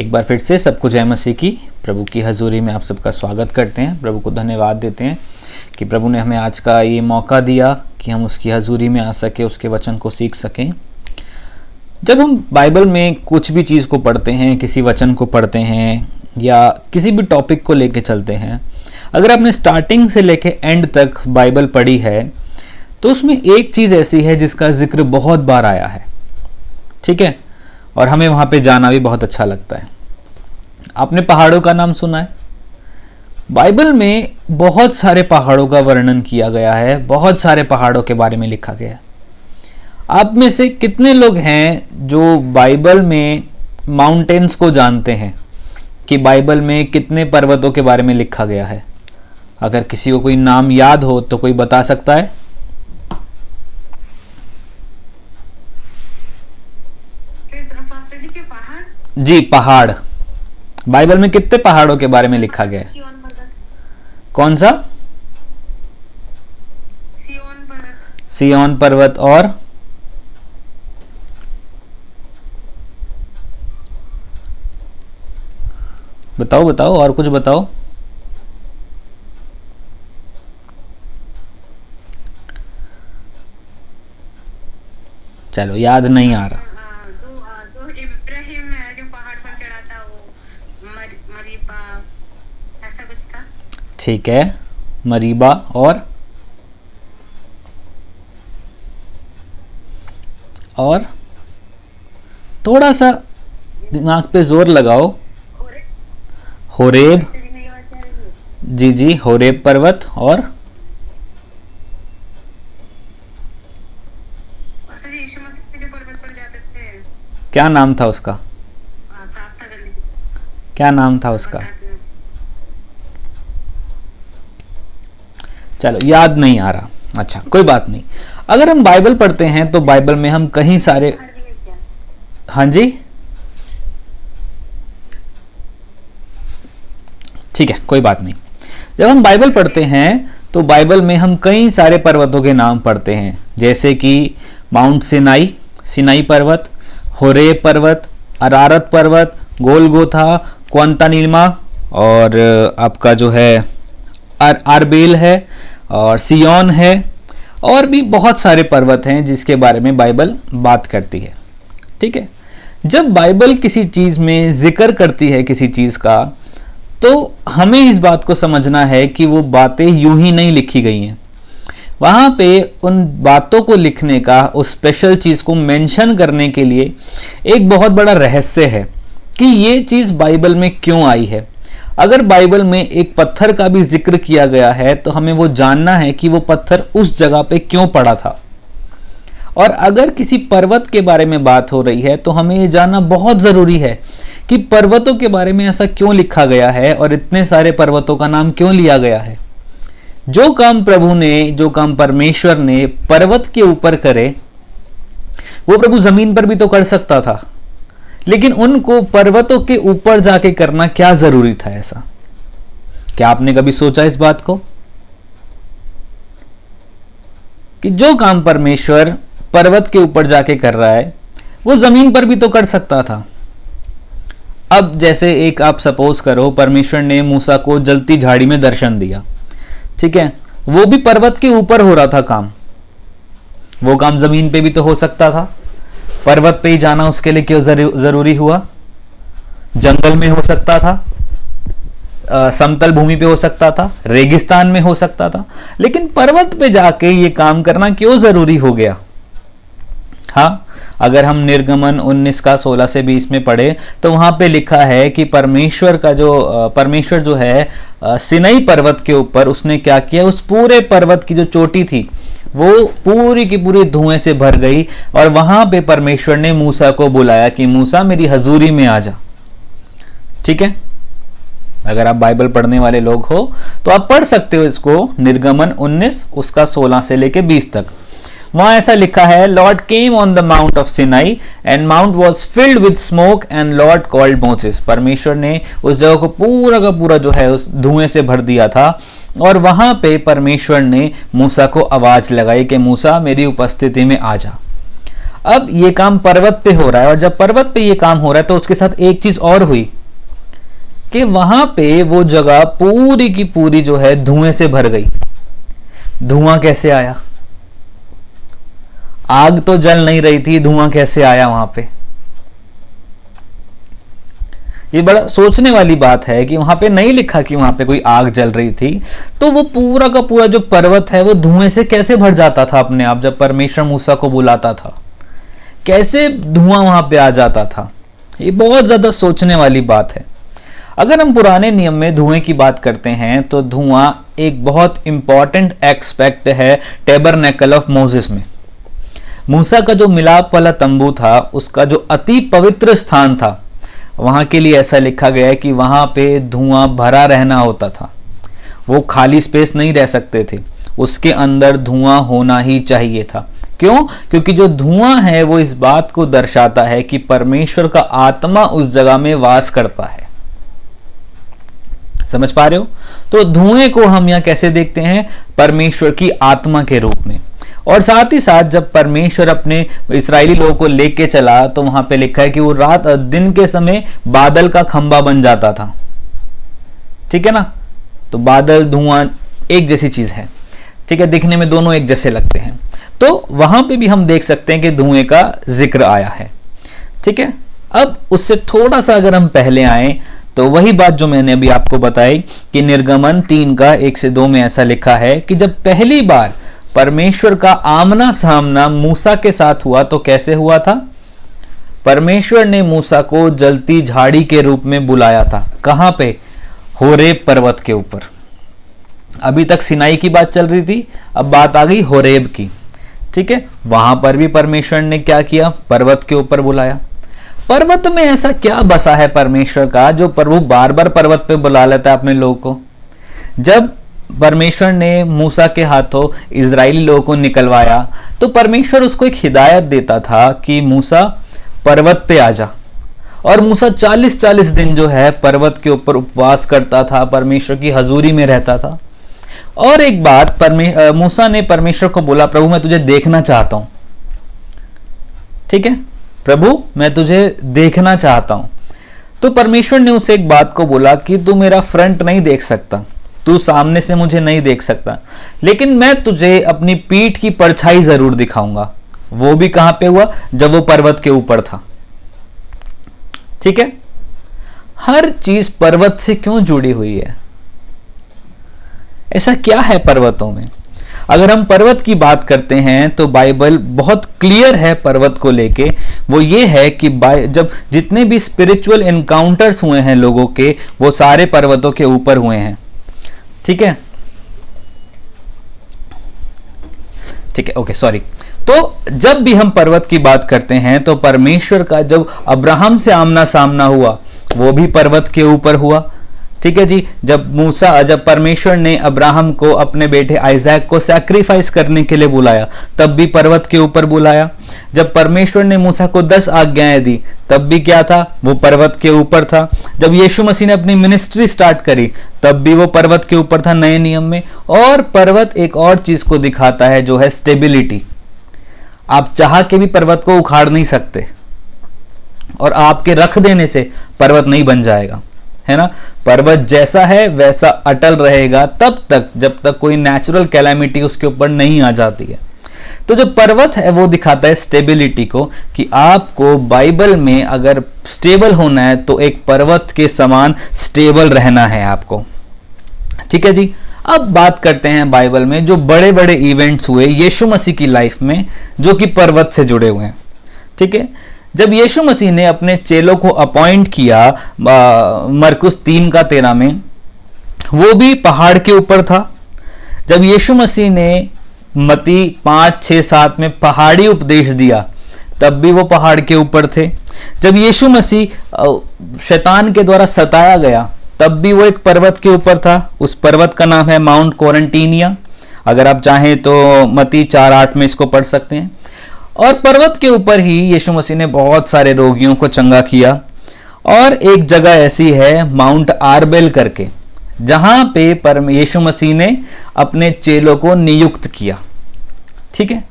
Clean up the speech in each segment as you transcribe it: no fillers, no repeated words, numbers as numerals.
एक बार फिर से सबको जय मसीह की। प्रभु की हजूरी में आप सबका स्वागत करते हैं। प्रभु को धन्यवाद देते हैं कि प्रभु ने हमें आज का ये मौका दिया कि हम उसकी हजूरी में आ सके, उसके वचन को सीख सकें। जब हम बाइबल में कुछ भी चीज़ को पढ़ते हैं, किसी वचन को पढ़ते हैं या किसी भी टॉपिक को लेके चलते हैं, अगर आपने स्टार्टिंग से लेके एंड तक बाइबल पढ़ी है तो उसमें एक चीज़ ऐसी है जिसका जिक्र बहुत बार आया है, ठीक है, और हमें वहाँ पे जाना भी बहुत अच्छा लगता है। आपने पहाड़ों का नाम सुना है? बाइबल में बहुत सारे पहाड़ों का वर्णन किया गया है, बहुत सारे पहाड़ों के बारे में लिखा गया है। आप में से कितने लोग हैं जो बाइबल में माउंटेन्स को जानते हैं कि बाइबल में कितने पर्वतों के बारे में लिखा गया है? अगर किसी को कोई नाम याद हो तो कोई बता सकता है? जी, पहाड़। बाइबल में कितने पहाड़ों के बारे में लिखा गया है? कौन सा? सिय्योन पर्वत। और बताओ बताओ, और कुछ बताओ। चलो, याद नहीं आ रहा। ठीक है, मरीबा। और थोड़ा सा दिमाग पे जोर लगाओ। होरेब। जी जी, होरेब पर्वत। और क्या नाम था उसका? क्या नाम था उसका? चलो, याद नहीं आ रहा। अच्छा, कोई बात नहीं। अगर हम बाइबल पढ़ते हैं तो बाइबल में हम कहीं सारे, हाँ जी, ठीक है, कोई बात नहीं। जब हम बाइबल पढ़ते हैं तो बाइबल में हम कई सारे पर्वतों के नाम पढ़ते हैं, जैसे कि माउंट सिनाई, सिनाई पर्वत, होरेब पर्वत, अरारत पर्वत, गोलगोथा, क्वांतानीमा, और आपका जो है आरबेल है, और सिय्योन है, और भी बहुत सारे पर्वत हैं जिसके बारे में बाइबल बात करती है। ठीक है, जब बाइबल किसी चीज़ में जिक्र करती है किसी चीज़ का, तो हमें इस बात को समझना है कि वो बातें यूं ही नहीं लिखी गई हैं। वहाँ पे उन बातों को लिखने का, उस स्पेशल चीज़ को मेंशन करने के लिए एक बहुत बड़ा रहस्य है कि ये चीज़ बाइबल में क्यों आई है। अगर बाइबल में एक पत्थर का भी जिक्र किया गया है तो हमें वो जानना है कि वो पत्थर उस जगह पे क्यों पड़ा था। और अगर किसी पर्वत के बारे में बात हो रही है तो हमें ये जानना बहुत ज़रूरी है कि पर्वतों के बारे में ऐसा क्यों लिखा गया है और इतने सारे पर्वतों का नाम क्यों लिया गया है। जो काम प्रभु ने, जो काम परमेश्वर ने पर्वत के ऊपर करे, वो प्रभु जमीन पर भी तो कर सकता था, लेकिन उनको पर्वतों के ऊपर जाके करना क्या जरूरी था ऐसा? क्या आपने कभी सोचा इस बात को कि जो काम परमेश्वर पर्वत के ऊपर जाके कर रहा है वो जमीन पर भी तो कर सकता था? अब जैसे एक आप सपोज करो, परमेश्वर ने मूसा को जलती झाड़ी में दर्शन दिया, ठीक है, वो भी पर्वत के ऊपर हो रहा था काम। वो काम जमीन पे भी तो हो सकता था। पर्वत पे ही जाना उसके लिए क्यों जरूरी हुआ? जंगल में हो सकता था, समतल भूमि पे हो सकता था, रेगिस्तान में हो सकता था, लेकिन पर्वत पे जाके ये काम करना क्यों जरूरी हो गया? हाँ, अगर हम निर्गमन 19 का 16 से 20 में पढ़े तो वहां पे लिखा है कि परमेश्वर जो है सिनाई पर्वत के ऊपर उसने क्या किया, उस पूरे पर्वत की जो चोटी थी वो पूरी की पूरी धुएं से भर गई, और वहां पे परमेश्वर ने मूसा को बुलाया कि मूसा मेरी हजूरी में आ जा। ठीक है, अगर आप बाइबल पढ़ने वाले लोग हो तो आप पढ़ सकते हो इसको, निर्गमन 19 उसका 16 से लेके 20 तक। वहां ऐसा लिखा है, Lord came on the mount of Sinai and mount was filled with smoke and Lord called Moses. परमेश्वर ने उस जगह को पूरा का पूरा जो है उस धुएं से भर दिया था, और वहां पे परमेश्वर ने मूसा को आवाज लगाई कि मूसा मेरी उपस्थिति में आ जा। अब ये काम पर्वत पे हो रहा है, और जब पर्वत पे ये काम हो रहा है तो उसके साथ एक चीज और हुई कि वहां पे वो जगह पूरी की पूरी जो है धुएं से भर गई। धुआं कैसे आया? आग तो जल नहीं रही थी, धुआं कैसे आया वहां पे? ये बड़ा सोचने वाली बात है कि वहां पे नहीं लिखा कि वहां पे कोई आग जल रही थी, तो वो पूरा का पूरा जो पर्वत है वो धुएं से कैसे भर जाता था अपने आप? जब परमेश्वर मूसा को बुलाता था, कैसे धुआं वहां पे आ जाता था? ये बहुत ज्यादा सोचने वाली बात है। अगर हम पुराने नियम में धुएं की बात करते हैं तो धुआं एक बहुत इंपॉर्टेंट एस्पेक्ट है टैबरनेकल ऑफ मोसेस में। मूसा का जो मिलाप वाला तंबू था, उसका जो अति पवित्र स्थान था, वहां के लिए ऐसा लिखा गया है कि वहां पे धुआं भरा रहना होता था। वो खाली स्पेस नहीं रह सकते थे, उसके अंदर धुआं होना ही चाहिए था। क्यों? क्योंकि जो धुआं है वो इस बात को दर्शाता है कि परमेश्वर का आत्मा उस जगह में वास करता है। समझ पा रहे हो? तो धुएं को हम यहां कैसे देखते हैं? परमेश्वर की आत्मा के रूप में। और साथ ही साथ जब परमेश्वर अपने इस्राएली लोगों को लेके चला तो वहां पे लिखा है कि वो रात दिन के समय बादल का खंबा बन जाता था। ठीक है ना? तो बादल धुआं एक जैसी चीज है, ठीक है, दिखने में दोनों एक जैसे लगते हैं। तो वहां पे भी हम देख सकते हैं कि धुएं का जिक्र आया है। ठीक है, अब उससे थोड़ा सा अगर हम पहले आए तो वही बात जो मैंने अभी आपको बताई कि निर्गमन 3 का 1 से 2 में ऐसा लिखा है कि जब पहली बार परमेश्वर का आमना सामना मूसा के साथ हुआ तो कैसे हुआ था? परमेश्वर ने मूसा को जलती झाड़ी के रूप में बुलाया था। कहां पे? होरेब पर्वत के ऊपर। अभी तक सिनाई की बात चल रही थी, अब बात आ गई होरेब की। ठीक है, वहां पर भी परमेश्वर ने क्या किया? पर्वत के ऊपर बुलाया। पर्वत में ऐसा क्या बसा है परमेश्वर का जो प्रभु बार बार पर्वत पे बुला लेता है अपने लोगों को? जब परमेश्वर ने मूसा के हाथों इजरायली लोगों को निकलवाया तो परमेश्वर उसको एक हिदायत देता था कि मूसा पर्वत पे आ जा, और मूसा 40-40 दिन जो है पर्वत के ऊपर उपवास करता था, परमेश्वर की हजूरी में रहता था। और एक बात मूसा ने परमेश्वर को बोला, प्रभु मैं तुझे देखना चाहता हूं। ठीक है, प्रभु मैं तुझे देखना चाहता हूं। तो परमेश्वर ने उसे एक बात को बोला कि तू मेरा फ्रंट नहीं देख सकता, तू सामने से मुझे नहीं देख सकता, लेकिन मैं तुझे अपनी पीठ की परछाई जरूर दिखाऊंगा। वो भी कहां पे हुआ? जब वो पर्वत के ऊपर था। ठीक है, हर चीज पर्वत से क्यों जुड़ी हुई है? ऐसा क्या है पर्वतों में? अगर हम पर्वत की बात करते हैं तो बाइबल बहुत क्लियर है पर्वत को लेके। वो ये है कि जब जितने भी स्पिरिचुअल एनकाउंटर्स हुए हैं लोगों के, वो सारे पर्वतों के ऊपर हुए हैं। ठीक है, ठीक है, ओके, सॉरी। तो जब भी हम पर्वत की बात करते हैं तो परमेश्वर का जब अब्राहम से आमना सामना हुआ वो भी पर्वत के ऊपर हुआ। ठीक है जी, जब परमेश्वर ने अब्राहम को अपने बेटे आइजैक को सैक्रिफाइस करने के लिए बुलाया तब भी पर्वत के ऊपर बुलाया। जब परमेश्वर ने मूसा को 10 आज्ञाएं दी तब भी क्या था? वो पर्वत के ऊपर था। जब यीशु मसीह ने अपनी मिनिस्ट्री स्टार्ट करी तब भी वो पर्वत के ऊपर था नए नियम में। और पर्वत एक और चीज को दिखाता है जो है स्टेबिलिटी। आप चाह के भी पर्वत को उखाड़ नहीं सकते, और आपके रख देने से पर्वत नहीं बन जाएगा, है ना? पर्वत जैसा है वैसा अटल रहेगा तब तक जब तक कोई नेचुरल कैलामिटी उसके ऊपर नहीं आ जाती है। तो जो पर्वत है वो दिखाता है स्टेबिलिटी को, कि आपको बाइबल में अगर स्टेबल होना है तो एक पर्वत के समान स्टेबल रहना है आपको। ठीक है जी, अब बात करते हैं बाइबल में जो बड़े बड़े इवेंट्स हुए यीशु मसीह की लाइफ में जो कि पर्वत से जुड़े हुए हैं। ठीक है, जब यीशु मसीह ने अपने चेलों को अपॉइंट किया मरकुस 3:13 में, वो भी पहाड़ के ऊपर था। जब यीशु मसीह ने मत्ती 5:6-7 में पहाड़ी उपदेश दिया तब भी वो पहाड़ के ऊपर थे। जब यीशु मसीह शैतान के द्वारा सताया गया तब भी वो एक पर्वत के ऊपर था। उस पर्वत का नाम है माउंट क्वारंटीनिया। अगर आप चाहें तो मत्ती 4:8 में इसको पढ़ सकते हैं। और पर्वत के ऊपर ही यीशु मसीह ने बहुत सारे रोगियों को चंगा किया। और एक जगह ऐसी है माउंट आरबेल करके, जहां पे यीशु मसीह ने अपने चेलों को नियुक्त किया। ठीक है,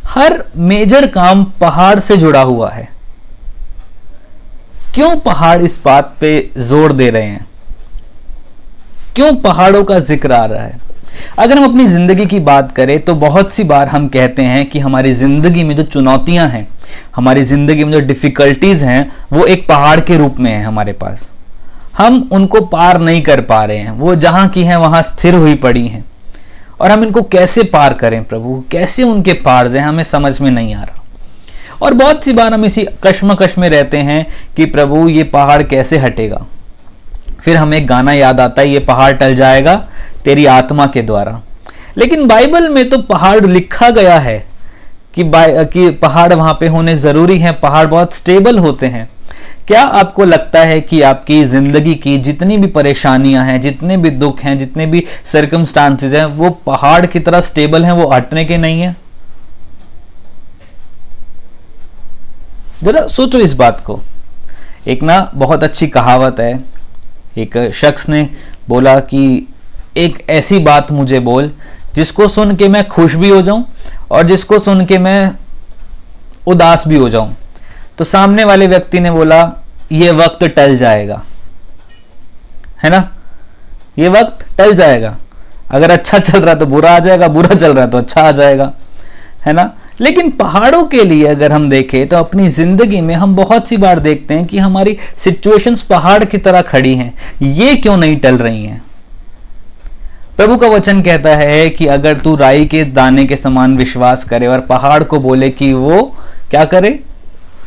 हर मेजर काम पहाड़ से जुड़ा हुआ है। क्यों पहाड़ इस बात पे जोर दे रहे हैं? क्यों पहाड़ों का जिक्र आ रहा है? अगर हम अपनी जिंदगी की बात करें तो बहुत सी बार हम कहते हैं कि हमारी जिंदगी में जो चुनौतियां हैं, हमारी जिंदगी में जो डिफिकल्टीज हैं, वो एक पहाड़ के रूप में है हमारे पास। हम उनको पार नहीं कर पा रहे हैं, वो जहां की हैं वहां स्थिर हुई पड़ी हैं, और हम इनको कैसे पार करें प्रभु, कैसे उनके पार जाएं, हमें समझ में नहीं आ रहा। और बहुत सी बार हम इसी कश्मकश में रहते हैं कि प्रभु ये पहाड़ कैसे हटेगा। फिर हमें एक गाना याद आता है, ये पहाड़ टल जाएगा तेरी आत्मा के द्वारा। लेकिन बाइबल में तो पहाड़ लिखा गया है कि पहाड़ वहां पे होने जरूरी है, पहाड़ बहुत स्टेबल होते हैं। क्या आपको लगता है कि आपकी जिंदगी की जितनी भी परेशानियां हैं, जितने भी दुख हैं, जितने भी सर्कमस्टांसेस हैं, वो पहाड़ की तरह स्टेबल हैं, वो हटने के नहीं है? जरा सोचो इस बात को। एक ना बहुत अच्छी कहावत है, एक शख्स ने बोला कि एक ऐसी बात मुझे बोल जिसको सुन के मैं खुश भी हो जाऊं और जिसको सुन के मैं उदास भी हो जाऊं। तो सामने वाले व्यक्ति ने बोला, ये वक्त टल जाएगा, है ना, ये वक्त टल जाएगा। अगर अच्छा चल रहा तो बुरा आ जाएगा, बुरा चल रहा तो अच्छा आ जाएगा, है ना। लेकिन पहाड़ों के लिए अगर हम देखें तो अपनी जिंदगी में हम बहुत सी बार देखते हैं कि हमारी सिचुएशंस पहाड़ की तरह खड़ी हैं, ये क्यों नहीं टल रही हैं? प्रभु का वचन कहता है कि अगर तू राई के दाने के समान विश्वास करे और पहाड़ को बोले कि वो क्या करे,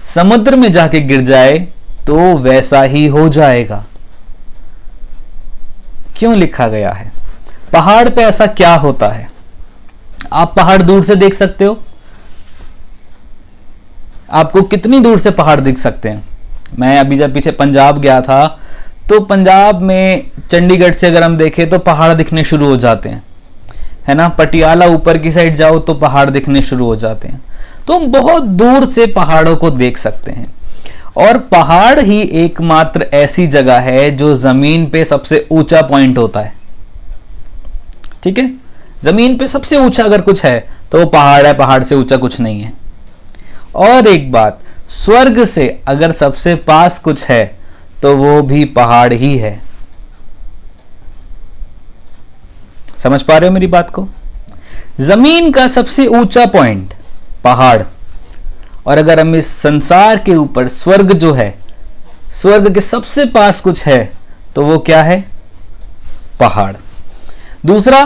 समुद्र में जाके गिर जाए, तो वैसा ही हो जाएगा। क्यों लिखा गया है? पहाड़ पे ऐसा क्या होता है? आप पहाड़ दूर से देख सकते हो? आपको कितनी दूर से पहाड़ दिख सकते हैं? मैं अभी जब पीछे पंजाब गया था तो पंजाब में चंडीगढ़ से अगर हम देखें तो पहाड़ दिखने शुरू हो जाते हैं, है ना। पटियाला ऊपर की साइड जाओ तो पहाड़ दिखने शुरू हो जाते हैं। तो हम बहुत दूर से पहाड़ों को देख सकते हैं। और पहाड़ ही एकमात्र ऐसी जगह है जो जमीन पे सबसे ऊंचा पॉइंट होता है, ठीक है। जमीन पे सबसे ऊंचा अगर कुछ है तो वो पहाड़ है, पहाड़ से ऊंचा कुछ नहीं है। और एक बात, स्वर्ग से अगर सबसे पास कुछ है तो वो भी पहाड़ ही है। समझ पा रहे हो मेरी बात को? जमीन का सबसे ऊंचा पॉइंट पहाड़, और अगर हम इस संसार के ऊपर स्वर्ग जो है, स्वर्ग के सबसे पास कुछ है तो वो क्या है? पहाड़। दूसरा,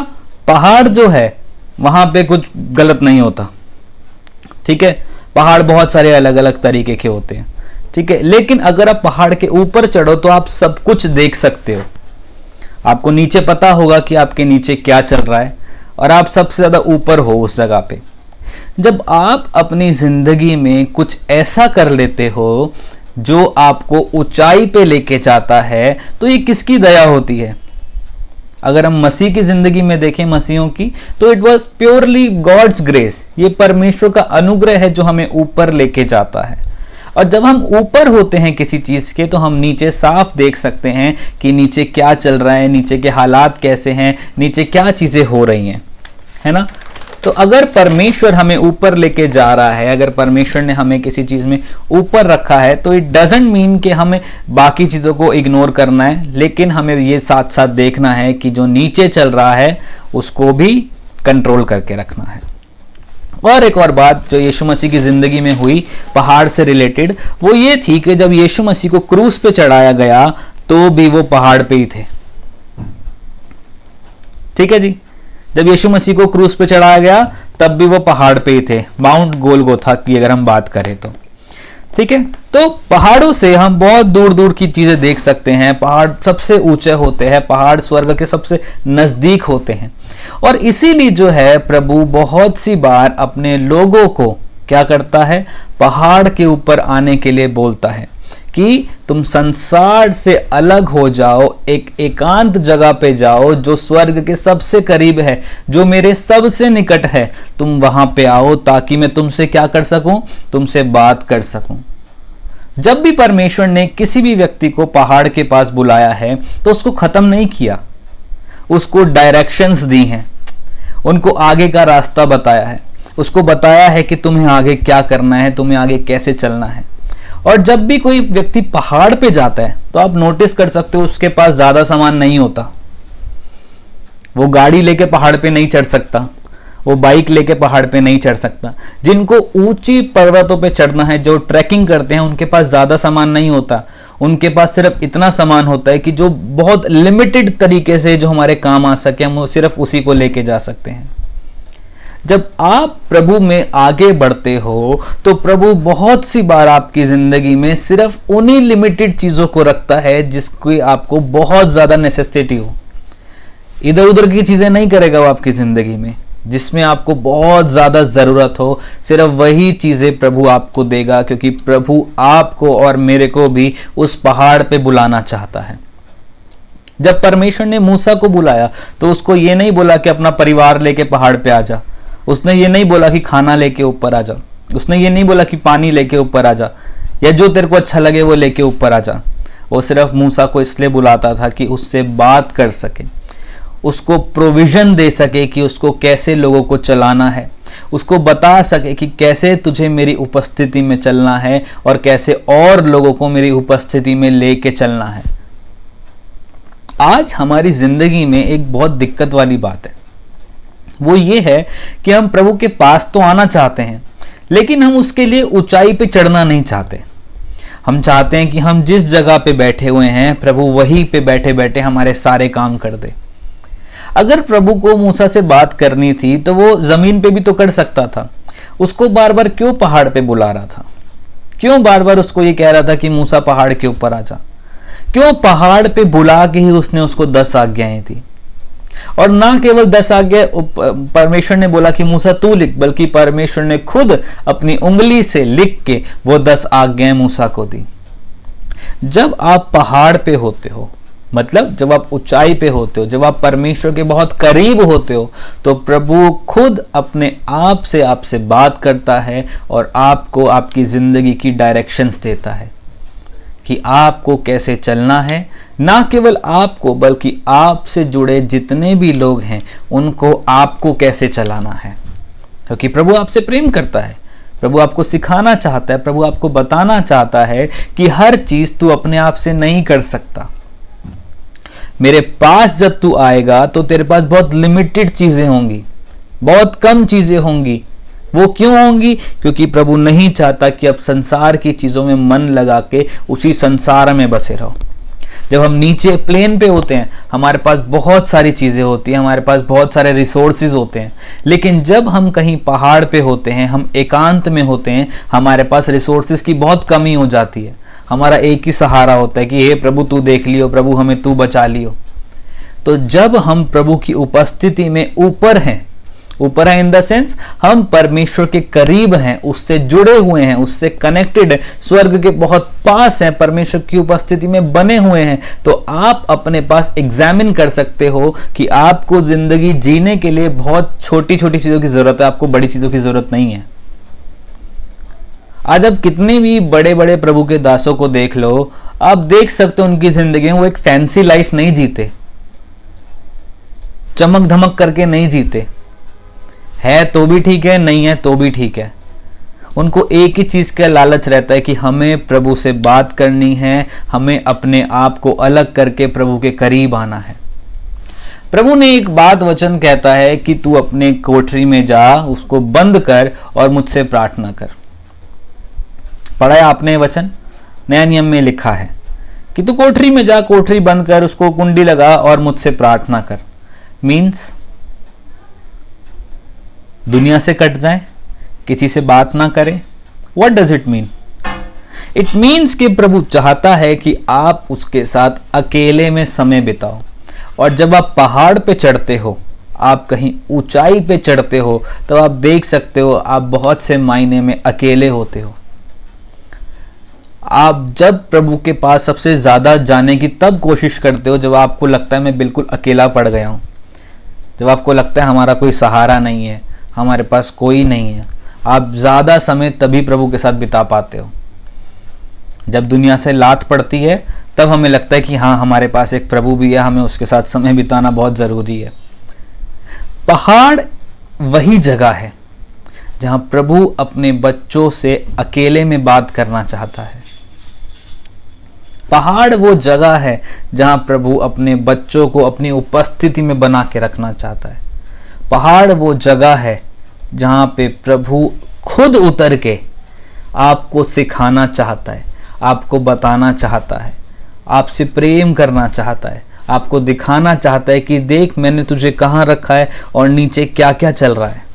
पहाड़ जो है वहां पे कुछ गलत नहीं होता, ठीक है। पहाड़ बहुत सारे अलग अलग तरीके के होते हैं, ठीक है। लेकिन अगर आप पहाड़ के ऊपर चढ़ो तो आप सब कुछ देख सकते हो। आपको नीचे पता होगा कि आपके नीचे क्या चल रहा है, और आप सबसे ज्यादा ऊपर हो उस जगह पे। जब आप अपनी जिंदगी में कुछ ऐसा कर लेते हो जो आपको ऊंचाई पे लेके जाता है, तो ये किसकी दया होती है? अगर हम मसीह की जिंदगी में देखें, मसीहों की, तो it was purely God's grace. ये परमेश्वर का अनुग्रह है जो हमें ऊपर लेके जाता है। और जब हम ऊपर होते हैं किसी चीज के, तो हम नीचे साफ देख सकते हैं कि नीचे क्या चल रहा है, नीचे के हालात कैसे हैं, नीचे क्या चीजें हो रही हैं, है ना। तो अगर परमेश्वर हमें ऊपर लेके जा रहा है, अगर परमेश्वर ने हमें किसी चीज में ऊपर रखा है, तो इट डजंट मीन कि हमें बाकी चीजों को इग्नोर करना है, लेकिन हमें ये साथ साथ देखना है कि जो नीचे चल रहा है उसको भी कंट्रोल करके रखना है। और एक और बात जो यीशु मसीह की जिंदगी में हुई पहाड़ से रिलेटेड, वो ये थी कि जब यीशु मसीह को क्रूस पे चढ़ाया गया तो भी वो पहाड़ पे ही थे, ठीक है जी। जब यीशु मसीह को क्रूस पे चढ़ाया गया तब भी वो पहाड़ पे ही थे, माउंट गोलगोथा की अगर हम बात करें तो, ठीक है। तो पहाड़ों से हम बहुत दूर दूर की चीजें देख सकते हैं। पहाड़ सबसे ऊंचे होते हैं, पहाड़ स्वर्ग के सबसे नजदीक होते हैं। और इसीलिए जो है प्रभु बहुत सी बार अपने लोगों को क्या करता है, पहाड़ के ऊपर आने के लिए बोलता है कि तुम संसार से अलग हो जाओ, एक एकांत जगह पे जाओ जो स्वर्ग के सबसे करीब है, जो मेरे सबसे निकट है। तुम वहां पे आओ ताकि मैं तुमसे क्या कर सकूं, तुमसे बात कर सकूं। जब भी परमेश्वर ने किसी भी व्यक्ति को पहाड़ के पास बुलाया है तो उसको खत्म नहीं किया, उसको डायरेक्शंस दी हैं, उनको आगे का रास्ता बताया है। उसको बताया है कि तुम्हें आगे क्या करना है, तुम्हें आगे कैसे चलना है। और जब भी कोई व्यक्ति पहाड़ पे जाता है तो आप नोटिस कर सकते हो उसके पास ज्यादा सामान नहीं होता। वो गाड़ी लेके पहाड़ पे नहीं चढ़ सकता, वो बाइक लेके पहाड़ पे नहीं चढ़ सकता। जिनको ऊंची पर्वतों पे चढ़ना है, जो ट्रैकिंग करते हैं, उनके पास ज्यादा सामान नहीं होता। उनके पास सिर्फ इतना सामान होता है कि जो बहुत लिमिटेड तरीके से जो हमारे काम आ सके, हम सिर्फ उसी को लेके जा सकते हैं। जब आप प्रभु में आगे बढ़ते हो तो प्रभु बहुत सी बार आपकी जिंदगी में सिर्फ उन्हीं लिमिटेड चीजों को रखता है जिसकी आपको बहुत ज्यादा नेसेसिटी हो। इधर उधर की चीजें नहीं करेगा वो आपकी जिंदगी में। जिसमें आपको बहुत ज्यादा जरूरत हो, सिर्फ वही चीजें प्रभु आपको देगा, क्योंकि प्रभु आपको और मेरे को भी उस पहाड़ पे बुलाना चाहता है। जब परमेश्वर ने मूसा को बुलाया तो उसको ये नहीं बोला कि अपना परिवार लेके पहाड़ पे आ जा, उसने ये नहीं बोला कि खाना लेके ऊपर आ जा, उसने ये नहीं बोला कि पानी लेके ऊपर आ जा, या जो तेरे को अच्छा लगे वो लेके ऊपर आ जा। वो सिर्फ मूसा को इसलिए बुलाता था कि उससे बात कर सके, उसको प्रोविजन दे सके कि उसको कैसे लोगों को चलाना है, उसको बता सके कि कैसे तुझे मेरी उपस्थिति में चलना है और कैसे और लोगों को मेरी उपस्थिति में लेके चलना है। आज हमारी जिंदगी में एक बहुत दिक्कत वाली बात है, वो ये है कि हम प्रभु के पास तो आना चाहते हैं, लेकिन हम उसके लिए ऊंचाई पे चढ़ना नहीं चाहते। हम चाहते हैं कि हम जिस जगह पे बैठे हुए हैं प्रभु वहीं पे बैठे बैठे हमारे सारे काम कर दे। अगर प्रभु को मूसा से बात करनी थी तो वो जमीन पे भी तो कर सकता था। उसको बार बार क्यों पहाड़ पे बुला रहा था? क्यों बार बार उसको ये कह रहा था कि मूसा पहाड़ के ऊपर आ जा? क्यों पहाड़ पे बुला के ही उसने उसको 10 आज्ञाएं दी? और ना केवल 10 आज्ञा परमेश्वर ने बोला कि मूसा तू लिख, बल्कि परमेश्वर ने खुद अपनी उंगली से लिख के वो 10 आज्ञाएं मूसा को दी। जब आप पहाड़ पे होते हो, मतलब जब आप ऊंचाई पे होते हो, जब आप परमेश्वर के बहुत करीब होते हो, तो प्रभु खुद अपने आप से आपसे बात करता है और आपको आपकी जिंदगी की डायरेक्शंस देता है कि आपको कैसे चलना है। ना केवल आपको, बल्कि आपसे जुड़े जितने भी लोग हैं उनको आपको कैसे चलाना है, क्योंकि प्रभु आपसे प्रेम करता है। प्रभु आपको सिखाना चाहता है, प्रभु आपको बताना चाहता है कि हर चीज तू अपने आप से नहीं कर सकता। मेरे पास जब तू आएगा तो तेरे पास बहुत लिमिटेड चीजें होंगी, बहुत कम चीजें होंगी। वो क्यों होंगी? क्योंकि प्रभु नहीं चाहता कि अब संसार की चीजों में मन लगा के उसी संसार में बसे रहो। जब हम नीचे प्लेन पे होते हैं हमारे पास बहुत सारी चीजें होती हैं, हमारे पास बहुत सारे रिसोर्सेज होते हैं, लेकिन जब हम कहीं पहाड़ पे होते हैं, हम एकांत में होते हैं, हमारे पास रिसोर्सेज की बहुत कमी हो जाती है। हमारा एक ही सहारा होता है कि हे प्रभु तू देख लियो, प्रभु हमें तू बचा लियो। तो जब हम प्रभु की उपस्थिति में ऊपर हैं, ऊपर है इन द सेंस हम परमेश्वर के करीब हैं, उससे जुड़े हुए हैं, उससे कनेक्टेड है, स्वर्ग के बहुत पास हैं, परमेश्वर की उपस्थिति में बने हुए हैं, तो आप अपने पास एग्जामिन कर सकते हो कि आपको जिंदगी जीने के लिए बहुत छोटी छोटी चीजों की जरूरत है, आपको बड़ी चीजों की जरूरत नहीं है। आज आप कितने भी बड़े बड़े प्रभु के दासों को देख लो, आप देख सकते हो उनकी जिंदगी में वो एक फैंसी लाइफ नहीं जीते, चमक धमक करके नहीं जीते। है तो भी ठीक है, नहीं है तो भी ठीक है। उनको एक ही चीज का लालच रहता है कि हमें प्रभु से बात करनी है, हमें अपने आप को अलग करके प्रभु के करीब आना है। प्रभु ने एक बात वचन कहता है कि तू अपने कोठरी में जा, उसको बंद कर और मुझसे प्रार्थना कर। पढ़ा है आपने वचन? नया नियम में लिखा है कि तू कोठरी में जा, कोठरी बंद कर, उसको कुंडी लगा और मुझसे प्रार्थना कर। मीन्स दुनिया से कट जाए, किसी से बात ना करें। What does it mean? It means कि प्रभु चाहता है कि आप उसके साथ अकेले में समय बिताओ। और जब आप पहाड़ पे चढ़ते हो, आप कहीं ऊंचाई पे चढ़ते हो, तो आप देख सकते हो आप बहुत से मायने में अकेले होते हो। आप जब प्रभु के पास सबसे ज्यादा जाने की तब कोशिश करते हो जब आपको लगता है मैं बिल्कुल अकेला पड़ गया हूं, जब आपको लगता है हमारा कोई सहारा नहीं है, हमारे पास कोई नहीं है। आप ज्यादा समय तभी प्रभु के साथ बिता पाते हो जब दुनिया से लात पड़ती है, तब हमें लगता है कि हाँ हमारे पास एक प्रभु भी है, हमें उसके साथ समय बिताना बहुत जरूरी है। पहाड़ वही जगह है जहां प्रभु अपने बच्चों से अकेले में बात करना चाहता है। पहाड़ वो जगह है जहां प्रभु अपने बच्चों को अपनी उपस्थिति में बना के रखना चाहता है। पहाड़ वो जगह है जहां पे प्रभु खुद उतर के आपको सिखाना चाहता है, आपको बताना चाहता है, आपसे प्रेम करना चाहता है, आपको दिखाना चाहता है कि देख मैंने तुझे कहाँ रखा है और नीचे क्या क्या चल रहा है।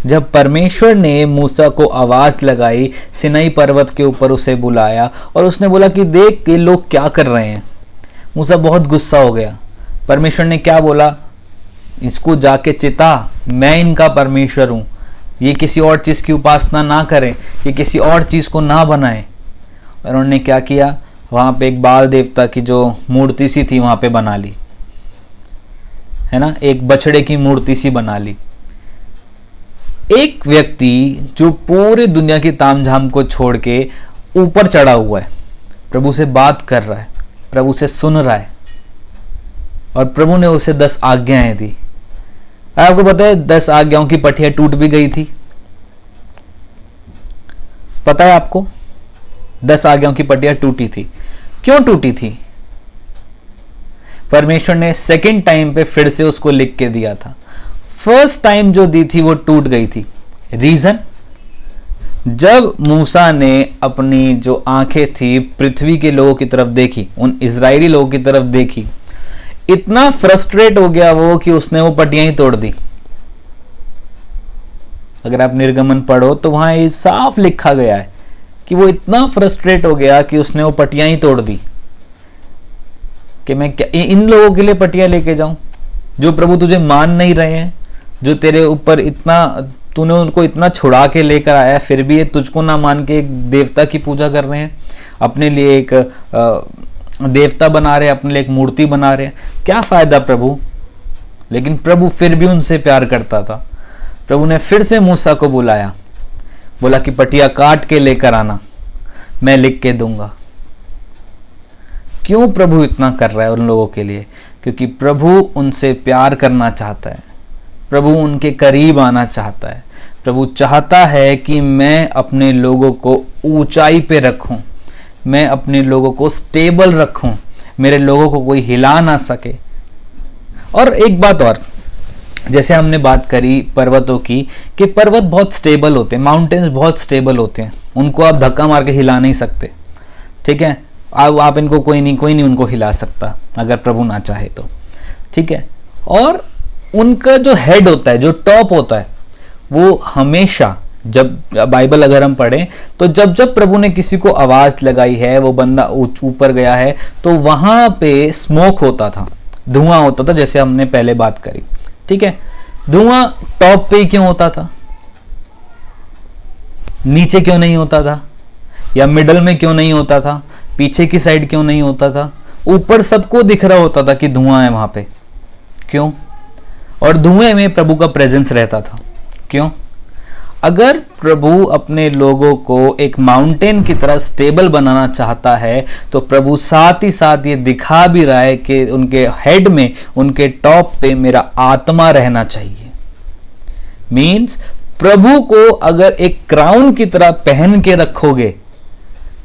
जब परमेश्वर ने मूसा को आवाज लगाई, सिनाई पर्वत के ऊपर उसे बुलाया और उसने बोला कि देख ये लोग क्या कर रहे हैं। मूसा बहुत गुस्सा हो गया। परमेश्वर ने क्या बोला, इसको जाके चिता, मैं इनका परमेश्वर हूं, ये किसी और चीज की उपासना ना करें, ये किसी और चीज को ना बनाए। और उन्होंने क्या किया, वहां पे एक बाल देवता की जो मूर्ति सी थी वहां पे बना ली, है ना, एक बछड़े की मूर्ति सी बना ली। एक व्यक्ति जो पूरी दुनिया की तामझाम को छोड़ के ऊपर चढ़ा हुआ है, प्रभु से बात कर रहा है, प्रभु से सुन रहा है, और प्रभु ने उसे 10 आज्ञाएं दी। आपको पता है 10 आज्ञाओं की पटिया टूट भी गई थी। पता है आपको 10 आज्ञाओं की पटिया टूटी थी। क्यों टूटी थी? परमेश्वर ने सेकंड टाइम पे फिर से उसको लिख के दिया था। फर्स्ट टाइम जो दी थी वो टूट गई थी। रीजन, जब मूसा ने अपनी जो आंखें थी पृथ्वी के लोगों की तरफ देखी, उन इजरायली लोगों की तरफ देखी, इतना फ्रस्ट्रेट हो गया वो कि उसने वो पटियां ही तोड़ दी। अगर आप निर्गमन पढ़ो तो वहां ये साफ लिखा गया है कि वो इतना फ्रस्ट्रेट हो गया कि उसने वो पटियां ही तोड़ दी कि मैं क्या इन लोगों के लिए पटियां लेके जाऊं जो प्रभु तुझे मान नहीं रहे हैं, जो तेरे ऊपर इतना, तूने उनको इतना छुड़ा के लेकर आया, फिर भी ये तुझको ना मान के एक देवता की पूजा कर रहे हैं, अपने लिए एक देवता बना रहे हैं, अपने लिए एक मूर्ति बना रहे हैं। क्या फायदा प्रभु? लेकिन प्रभु फिर भी उनसे प्यार करता था। प्रभु ने फिर से मूसा को बुलाया, बोला कि पटिया काट के लेकर आना, मैं लिख के दूंगा। क्यों प्रभु इतना कर रहा है उन लोगों के लिए? क्योंकि प्रभु उनसे प्यार करना चाहता है, प्रभु उनके करीब आना चाहता है। प्रभु चाहता है कि मैं अपने लोगों को ऊंचाई पे रखूं, मैं अपने लोगों को स्टेबल रखूं, मेरे लोगों को कोई हिला ना सके। और एक बात और, जैसे हमने बात करी पर्वतों की कि पर्वत बहुत स्टेबल होते हैं, माउंटेन्स बहुत स्टेबल होते हैं, उनको आप धक्का मार के हिला नहीं सकते, ठीक है। आप इनको कोई नहीं उनको हिला सकता अगर प्रभु ना चाहे तो, ठीक है। और उनका जो हेड होता है, जो टॉप होता है, वो हमेशा, जब बाइबल अगर हम पढ़ें तो जब जब प्रभु ने किसी को आवाज लगाई है, वो बंदा ऊपर गया है, तो वहां पे स्मोक होता था, धुआं होता था, जैसे हमने पहले बात करी, ठीक है। धुआं टॉप पे क्यों होता था? नीचे क्यों नहीं होता था? या मिडल में क्यों नहीं होता था? पीछे की साइड क्यों नहीं होता था? ऊपर सबको दिख रहा होता था कि धुआं है वहां पे। क्यों? और धुएं में प्रभु का प्रेजेंस रहता था। क्यों? अगर प्रभु अपने लोगों को एक माउंटेन की तरह स्टेबल बनाना चाहता है, तो प्रभु साथ ही साथ ये दिखा भी रहा है कि उनके हेड में, उनके टॉप पे मेरा आत्मा रहना चाहिए। मीन्स प्रभु को अगर एक क्राउन की तरह पहन के रखोगे,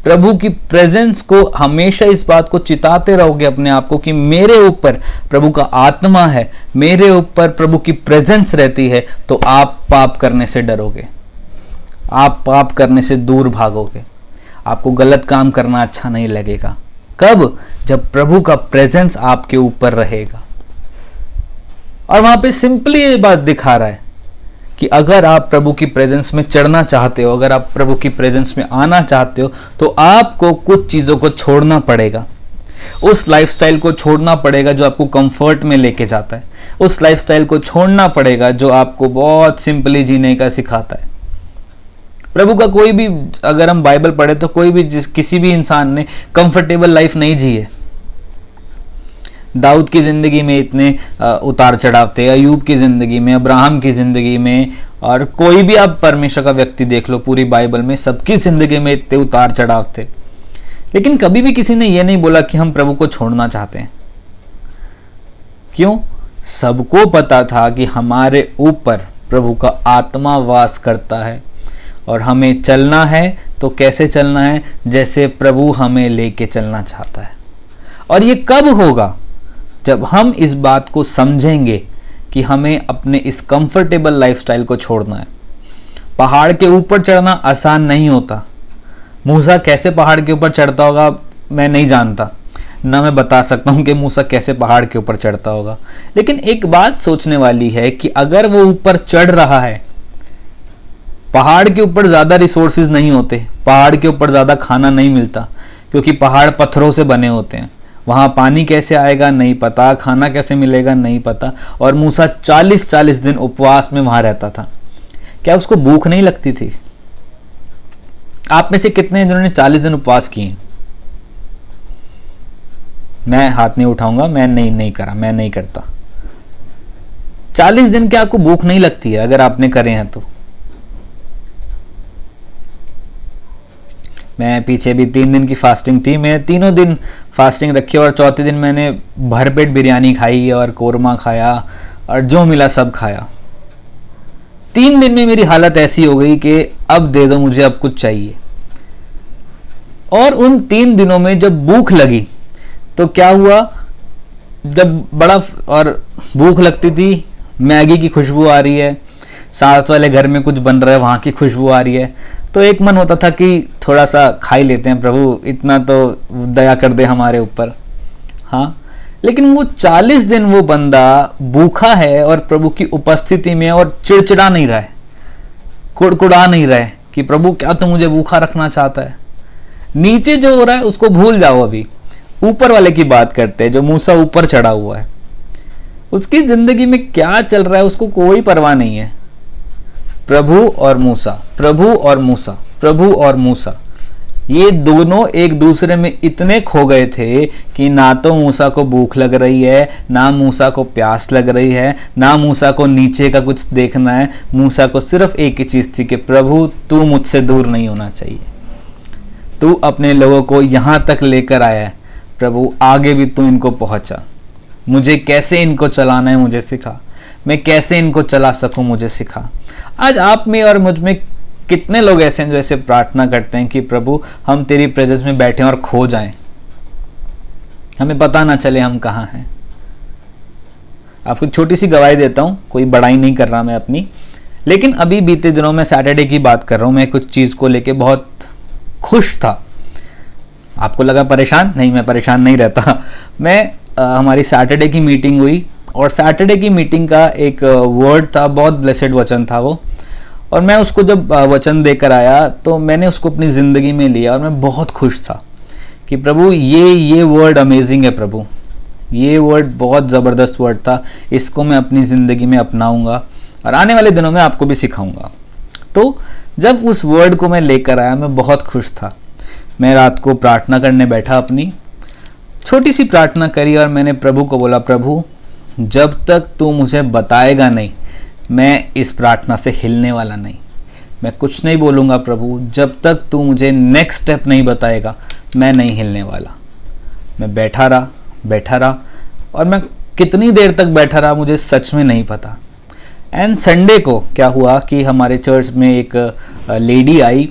प्रभु की प्रेजेंस को हमेशा इस बात को चिताते रहोगे अपने आप को कि मेरे ऊपर प्रभु का आत्मा है, मेरे ऊपर प्रभु की प्रेजेंस रहती है, तो आप पाप करने से डरोगे, आप पाप करने से दूर भागोगे, आपको गलत काम करना अच्छा नहीं लगेगा। कब? जब प्रभु का प्रेजेंस आपके ऊपर रहेगा। और वहां पे सिंपली ये बात दिखा रहा है कि अगर आप प्रभु की प्रेजेंस में चढ़ना चाहते हो, अगर आप प्रभु की प्रेजेंस में आना चाहते हो, तो आपको कुछ चीजों को छोड़ना पड़ेगा। उस लाइफस्टाइल को छोड़ना पड़ेगा जो आपको कंफर्ट में लेके जाता है, उस लाइफस्टाइल को छोड़ना पड़ेगा जो आपको बहुत सिंपली जीने का सिखाता है। प्रभु का कोई भी, अगर हम बाइबल पढ़े तो कोई भी किसी भी इंसान ने कंफर्टेबल लाइफ नहीं जी है। दाऊद की जिंदगी में इतने उतार चढ़ाव थे, अयूब की जिंदगी में, अब्राहम की जिंदगी में, और कोई भी आप परमेश्वर का व्यक्ति देख लो पूरी बाइबल में, सबकी जिंदगी में इतने उतार चढ़ाव थे। लेकिन कभी भी किसी ने यह नहीं बोला कि हम प्रभु को छोड़ना चाहते हैं। क्यों? सबको पता था कि हमारे ऊपर प्रभु का आत्मा वास करता है। और हमें चलना है तो कैसे चलना है? जैसे प्रभु हमें लेके चलना चाहता है। और ये कब होगा? जब हम इस बात को समझेंगे कि हमें अपने इस कंफर्टेबल लाइफस्टाइल को छोड़ना है। पहाड़ के ऊपर चढ़ना आसान नहीं होता। मूसा कैसे पहाड़ के ऊपर चढ़ता होगा मैं नहीं जानता, ना मैं बता सकता हूं कि मूसा कैसे पहाड़ के ऊपर चढ़ता होगा। लेकिन एक बात सोचने वाली है कि अगर वो ऊपर चढ़ रहा है, पहाड़ के ऊपर ज्यादा रिसोर्सेज नहीं होते, पहाड़ के ऊपर ज्यादा खाना नहीं मिलता, क्योंकि पहाड़ पत्थरों से बने होते हैं। वहां पानी कैसे आएगा नहीं पता, खाना कैसे मिलेगा नहीं पता। और मूसा 40-40 दिन उपवास में वहां रहता था। क्या उसको भूख नहीं लगती थी? आप में से कितने जिन्होंने 40 दिन उपवास किए? मैं हाथ नहीं उठाऊंगा, मैं नहीं करा, मैं नहीं करता। 40 दिन क्या आपको भूख नहीं लगती है अगर आपने करे हैं तो? मैं पीछे भी 3 दिन की फास्टिंग थी, मैं तीनों दिन फास्टिंग रखी और चौथे दिन मैंने भरपेट बिरयानी खाई और कोरमा खाया और जो मिला सब खाया। 3 दिन में मेरी हालत ऐसी हो गई कि अब दे दो मुझे, अब कुछ चाहिए। और उन 3 दिनों में जब भूख लगी तो क्या हुआ, जब बड़ा और भूख लगती थी, मैगी की खुशबू आ रही है, साथ वाले घर में कुछ बन रहा है वहां की खुशबू आ रही है, तो एक मन होता था कि थोड़ा सा खा ही लेते हैं, प्रभु इतना तो दया कर दे हमारे ऊपर। हाँ, लेकिन वो 40 दिन वो बंदा भूखा है और प्रभु की उपस्थिति में, और चिड़चिड़ा नहीं रहा है, कुड़कुड़ा नहीं रहा है कि प्रभु क्या तो मुझे भूखा रखना चाहता है। नीचे जो हो रहा है उसको भूल जाओ, अभी ऊपर वाले की बात करते हैं, जो मूसा ऊपर चढ़ा हुआ है। उसकी जिंदगी में क्या चल रहा है उसको कोई परवाह नहीं है। प्रभु और मूसा, प्रभु और मूसा, प्रभु और मूसा, ये दोनों एक दूसरे में इतने खो गए थे कि ना तो मूसा को भूख लग रही है, ना मूसा को प्यास लग रही है, ना मूसा को नीचे का कुछ देखना है। मूसा को सिर्फ एक ही चीज थी कि प्रभु तू मुझसे दूर नहीं होना चाहिए, तू अपने लोगों को यहां तक लेकर आया है, प्रभु आगे भी तू इनको पहुंचा, मुझे कैसे इनको चलाना है मुझे सिखा, मैं कैसे इनको चला सकूं मुझे सिखा। आज आप में और मुझ में कितने लोग ऐसे हैं जो ऐसे प्रार्थना करते हैं कि प्रभु हम तेरी प्रेजेंस में बैठे और खो जाएं, हमें पता ना चले हम कहाँ हैं। आपको छोटी सी गवाही देता हूं, कोई बड़ाई नहीं कर रहा मैं अपनी, लेकिन अभी बीते दिनों में सैटरडे की बात कर रहा हूं, मैं कुछ चीज को लेके बहुत खुश था। आपको लगा परेशान? नहीं, मैं परेशान नहीं रहता। मैं हमारी सैटरडे की मीटिंग हुई और सैटरडे की मीटिंग का एक वर्ड था, बहुत ब्लेसेड वचन था वो, और मैं उसको जब वचन देकर आया तो मैंने उसको अपनी ज़िंदगी में लिया और मैं बहुत खुश था कि प्रभु ये वर्ड अमेजिंग है, प्रभु ये वर्ड बहुत ज़बरदस्त वर्ड था, इसको मैं अपनी ज़िंदगी में अपनाऊंगा और आने वाले दिनों में आपको भी सिखाऊंगा। तो जब उस वर्ड को मैं लेकर आया मैं बहुत खुश था। मैं रात को प्रार्थना करने बैठा, अपनी छोटी सी प्रार्थना करी और मैंने प्रभु को बोला, प्रभु जब तक तू मुझे बताएगा नहीं मैं इस प्रार्थना से हिलने वाला नहीं, मैं कुछ नहीं बोलूँगा प्रभु, जब तक तू मुझे नेक्स्ट स्टेप नहीं बताएगा मैं नहीं हिलने वाला। मैं बैठा रहा और मैं कितनी देर तक बैठा रहा मुझे सच में नहीं पता। एंड संडे को क्या हुआ कि हमारे चर्च में एक लेडी आई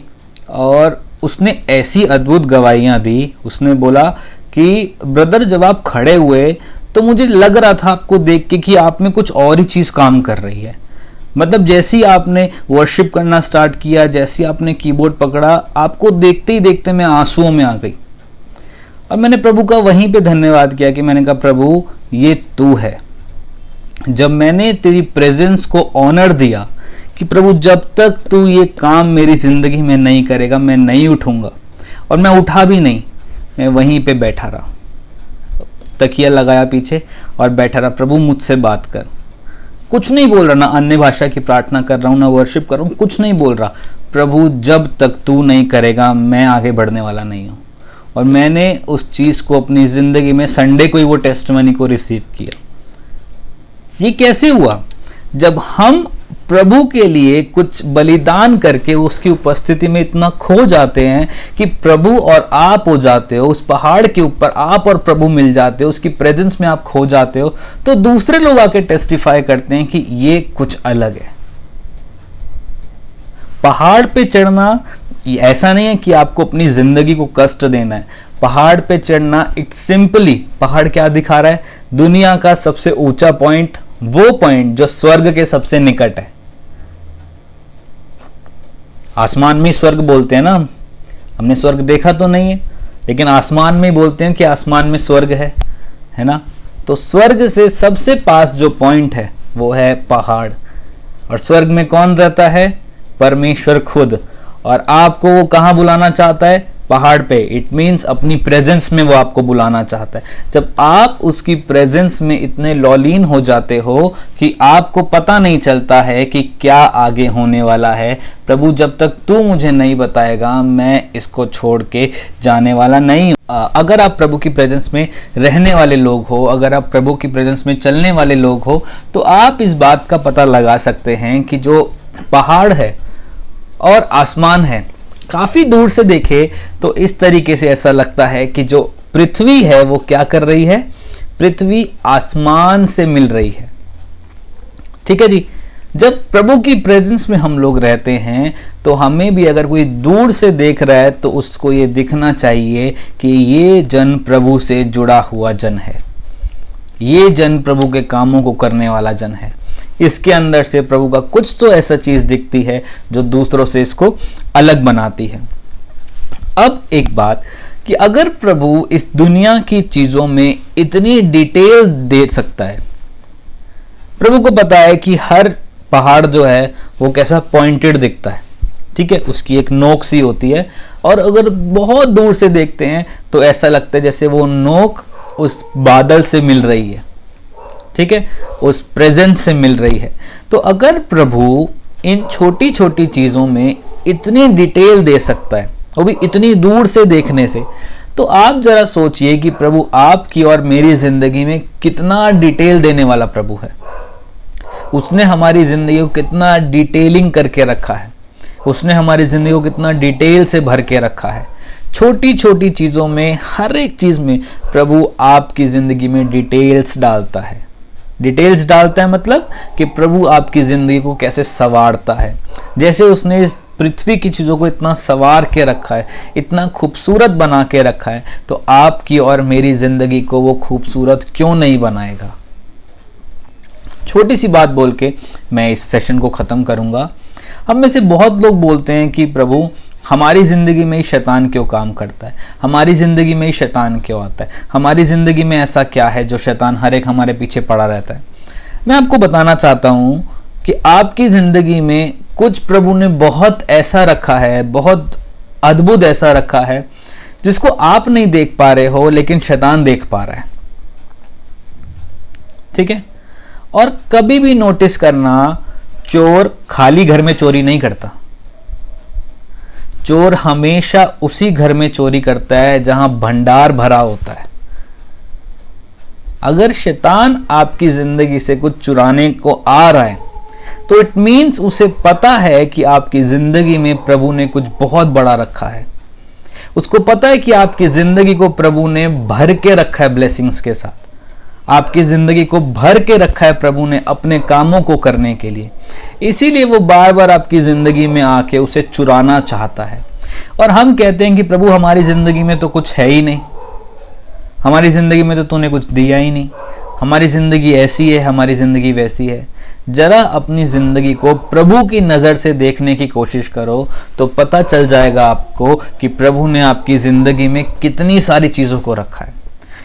और उसने ऐसी अद्भुत गवाहियाँ दी। उसने बोला कि ब्रदर जब आप खड़े हुए तो मुझे लग रहा था आपको देख के कि आप में कुछ और ही चीज़ काम कर रही है। मतलब जैसे ही आपने वर्शिप करना स्टार्ट किया, जैसे ही आपने कीबोर्ड पकड़ा, आपको देखते ही देखते मैं आंसुओं में आ गई। और मैंने प्रभु का वहीं पे धन्यवाद किया कि मैंने कहा प्रभु ये तू है। जब मैंने तेरी प्रेजेंस को ऑनर दिया कि प्रभु जब तक तू ये काम मेरी ज़िंदगी में नहीं करेगा मैं नहीं उठूंगा, और मैं उठा भी नहीं, मैं वहीं पे बैठा रहा, तकिया लगाया पीछे और बैठा रहा। प्रभु मुझसे बात कर, कुछ नहीं बोल रहा, ना अन्य भाषा की प्रार्थना कर रहा हूँ, ना वर्शिप कर रहा हूँ, कुछ नहीं बोल रहा। प्रभु जब तक तू नहीं करेगा मैं आगे बढ़ने वाला नहीं हूँ। और मैंने उस चीज़ को अपनी ज़िंदगी में संडे को ही वो टेस्टिमनी को रिसीव किया। ये कैसे हुआ? जब हम प्रभु के लिए कुछ बलिदान करके उसकी उपस्थिति में इतना खो जाते हैं कि प्रभु और आप हो जाते हो, उस पहाड़ के ऊपर आप और प्रभु मिल जाते हो, उसकी प्रेजेंस में आप खो जाते हो, तो दूसरे लोग आके टेस्टिफाई करते हैं कि ये कुछ अलग है, पहाड़ पे चढ़ना ऐसा नहीं है कि आपको अपनी जिंदगी को कष्ट देना है। पहाड़ पे चढ़ना इट्स सिंपली, पहाड़ क्या दिखा रहा है? दुनिया का सबसे ऊंचा पॉइंट, वो पॉइंट जो स्वर्ग के सबसे निकट है। आसमान में स्वर्ग बोलते हैं ना, हमने स्वर्ग देखा तो नहीं है, लेकिन आसमान में बोलते हैं कि आसमान में स्वर्ग है ना। तो स्वर्ग से सबसे पास जो पॉइंट है वो है पहाड़। और स्वर्ग में कौन रहता है? परमेश्वर खुद। और आपको वो कहाँ बुलाना चाहता है? पहाड़ पे। इट मीन्स अपनी प्रेजेंस में वो आपको बुलाना चाहता है। जब आप उसकी प्रेजेंस में इतने लौलीन हो जाते हो कि आपको पता नहीं चलता है कि क्या आगे होने वाला है, प्रभु जब तक तू मुझे नहीं बताएगा मैं इसको छोड़ के जाने वाला नहीं हूं। अगर आप प्रभु की प्रेजेंस में रहने वाले लोग हो, अगर आप प्रभु की प्रेजेंस में चलने वाले लोग हो, तो आप इस बात का पता लगा सकते हैं कि जो पहाड़ है और आसमान है, काफी दूर से देखे तो इस तरीके से ऐसा लगता है कि जो पृथ्वी है वो क्या कर रही है? पृथ्वी आसमान से मिल रही है। ठीक है जी। जब प्रभु की प्रेजेंस में हम लोग रहते हैं तो हमें भी अगर कोई दूर से देख रहा है तो उसको ये दिखना चाहिए कि ये जन प्रभु से जुड़ा हुआ जन है, ये जन प्रभु के कामों को करने वाला जन है। इसके अंदर से प्रभु का कुछ तो ऐसा चीज दिखती है जो दूसरों से इसको अलग बनाती है। अब एक बात कि अगर प्रभु इस दुनिया की चीजों में इतनी डिटेल दे सकता है, प्रभु को पता है कि हर पहाड़ जो है वो कैसा पॉइंटेड दिखता है, ठीक है, उसकी एक नोक सी होती है, और अगर बहुत दूर से देखते हैं तो ऐसा लगता है जैसे वो नोक उस बादल से मिल रही है, ठीक है, उस प्रेजेंस से मिल रही है। तो अगर प्रभु इन छोटी छोटी चीजों में इतनी डिटेल दे सकता है, वो भी इतनी दूर से देखने से, तो आप जरा सोचिए कि प्रभु आपकी और मेरी जिंदगी में कितना डिटेल देने वाला प्रभु है। उसने हमारी जिंदगी को कितना डिटेलिंग करके रखा है, उसने हमारी जिंदगी को कितना डिटेल से भर के रखा है। छोटी छोटी चीजों में, हर एक चीज में प्रभु आपकी जिंदगी में डिटेल्स डालता है। डिटेल्स डालता है मतलब कि प्रभु आपकी जिंदगी को कैसे संवारता है। जैसे उसने इस पृथ्वी की चीजों को इतना संवार के रखा है, इतना खूबसूरत बना के रखा है, तो आपकी और मेरी जिंदगी को वो खूबसूरत क्यों नहीं बनाएगा। छोटी सी बात बोल के मैं इस सेशन को खत्म करूंगा। हम में से बहुत लोग बोलते हैं कि प्रभु हमारी ज़िंदगी में ही शैतान क्यों काम करता है, हमारी ज़िंदगी में ही शैतान क्यों आता है, हमारी ज़िंदगी में ऐसा क्या है जो शैतान हर एक हमारे पीछे पड़ा रहता है। मैं आपको बताना चाहता हूँ कि आपकी ज़िंदगी में कुछ प्रभु ने बहुत ऐसा रखा है, बहुत अद्भुत ऐसा रखा है जिसको आप नहीं देख पा रहे हो, लेकिन शैतान देख पा रहा है, ठीक है। और कभी भी नोटिस करना, चोर खाली घर में चोरी नहीं करता। चोर हमेशा उसी घर में चोरी करता है जहां भंडार भरा होता है। अगर शैतान आपकी जिंदगी से कुछ चुराने को आ रहा है तो इट मीन्स उसे पता है कि आपकी जिंदगी में प्रभु ने कुछ बहुत बड़ा रखा है। उसको पता है कि आपकी जिंदगी को प्रभु ने भर के रखा है ब्लेसिंग्स के साथ, आपकी जिंदगी को भर के रखा है प्रभु ने अपने कामों को करने के लिए। इसीलिए वो बार बार आपकी जिंदगी में आके उसे चुराना चाहता है। और हम कहते हैं कि प्रभु हमारी जिंदगी में तो कुछ है ही नहीं, हमारी जिंदगी में तो तूने कुछ दिया ही नहीं, हमारी जिंदगी ऐसी है, हमारी जिंदगी वैसी है। जरा अपनी जिंदगी को प्रभु की नजर से देखने की कोशिश करो तो पता चल जाएगा आपको कि प्रभु ने आपकी जिंदगी में कितनी सारी चीजों को रखा है,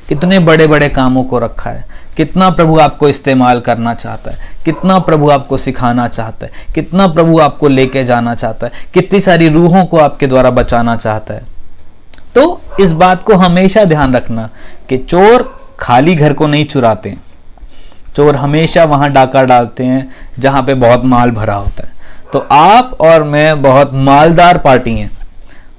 कितने बड़े बड़े कामों को रखा है, कितना प्रभु आपको इस्तेमाल करना चाहता है, कितना प्रभु आपको सिखाना चाहता है, कितना प्रभु आपको लेके जाना चाहता है, कितनी सारी रूहों को आपके द्वारा बचाना चाहता है। तो इस बात को हमेशा ध्यान रखना कि चोर खाली घर को नहीं चुराते, चोर हमेशा वहां डाका डालते हैं जहां पे बहुत माल भरा होता है। तो आप और मैं बहुत मालदार पार्टी हैं,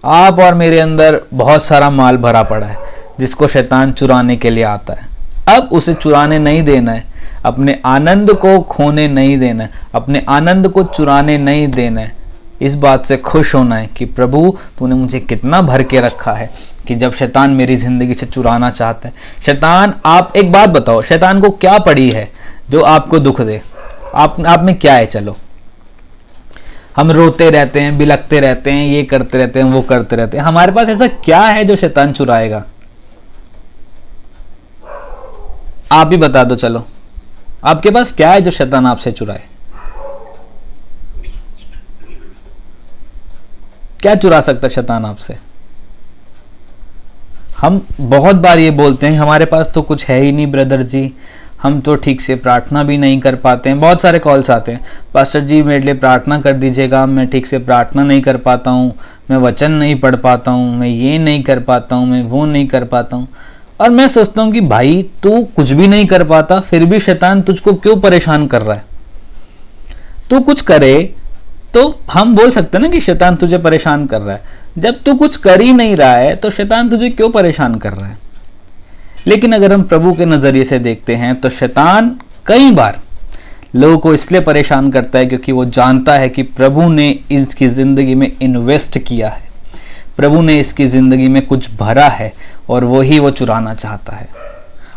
आप और मेरे अंदर बहुत सारा माल भरा पड़ा है जिसको शैतान चुराने के लिए आता है। अब उसे चुराने नहीं देना है, अपने आनंद को खोने नहीं देना है, अपने आनंद को चुराने नहीं देना है। इस बात से खुश होना है कि प्रभु तूने मुझे कितना भर के रखा है कि जब शैतान मेरी जिंदगी से चुराना चाहता है। शैतान, आप एक बात बताओ, शैतान को क्या पड़ी है जो आपको दुख दे? आप में क्या है? चलो, हम रोते रहते हैं, बिलखते रहते हैं, ये करते रहते हैं, वो करते रहते हैं। हमारे पास ऐसा क्या है जो शैतान चुराएगा? आप ही बता दो। चलो, आपके पास क्या है जो शैतान आपसे चुराए? क्या चुरा सकता है शैतान आपसे? हम बहुत बार ये बोलते हैं हमारे पास तो कुछ है ही नहीं ब्रदर जी, हम तो ठीक से प्रार्थना भी नहीं कर पाते हैं। बहुत सारे कॉल्स आते हैं, पास्टर जी मेरे लिए प्रार्थना कर दीजिएगा, मैं ठीक से प्रार्थना नहीं कर पाता हूँ, मैं वचन नहीं पढ़ पाता हूँ, मैं ये नहीं कर पाता हूँ, मैं वो नहीं कर पाता हूँ। और मैं सोचता हूँ कि भाई तू कुछ भी नहीं कर पाता, फिर भी शैतान तुझको क्यों परेशान कर रहा है? तू कुछ करे तो हम बोल सकते हैं ना कि शैतान तुझे परेशान कर रहा है। जब तू कुछ कर ही नहीं रहा है तो शैतान तुझे क्यों परेशान कर रहा है? लेकिन अगर हम प्रभु के नजरिए से देखते हैं तो शैतान कई बार लोगों को इसलिए परेशान करता है क्योंकि वो जानता है कि प्रभु ने इसकी जिंदगी में इन्वेस्ट किया है, प्रभु ने इसकी जिंदगी में कुछ भरा है और वही वो चुराना चाहता है।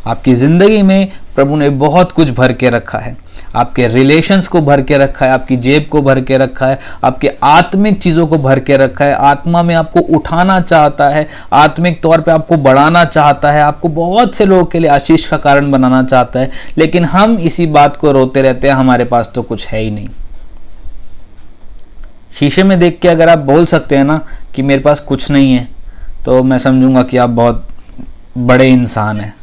आपकी जिंदगी में प्रभु ने बहुत कुछ भर के रखा है, आपके रिलेशंस को भर के रखा है, आपकी जेब को भर के रखा है, आपके आत्मिक चीज़ों को भर के रखा है, आत्मा में आपको उठाना चाहता है, आत्मिक तौर पे आपको बढ़ाना चाहता है, आपको बहुत से लोगों के लिए आशीष का कारण बनाना चाहता है। लेकिन हम इसी बात को रोते रहते हैं हमारे पास तो कुछ है ही नहीं। शीशे में देख के अगर आप बोल सकते हैं ना कि मेरे पास कुछ नहीं है, तो मैं समझूंगा कि आप बहुत बड़े इंसान हैं।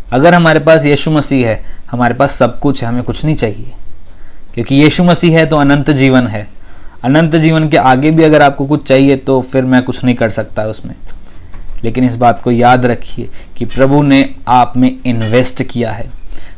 अगर हमारे पास यीशु मसीह है, हमारे पास सब कुछ है, हमें कुछ नहीं चाहिए, क्योंकि यीशु मसीह है तो अनंत जीवन है। अनंत जीवन के आगे भी अगर आपको कुछ चाहिए तो फिर मैं कुछ नहीं कर सकता उसमें। लेकिन इस बात को याद रखिए कि प्रभु ने आप में इन्वेस्ट किया है।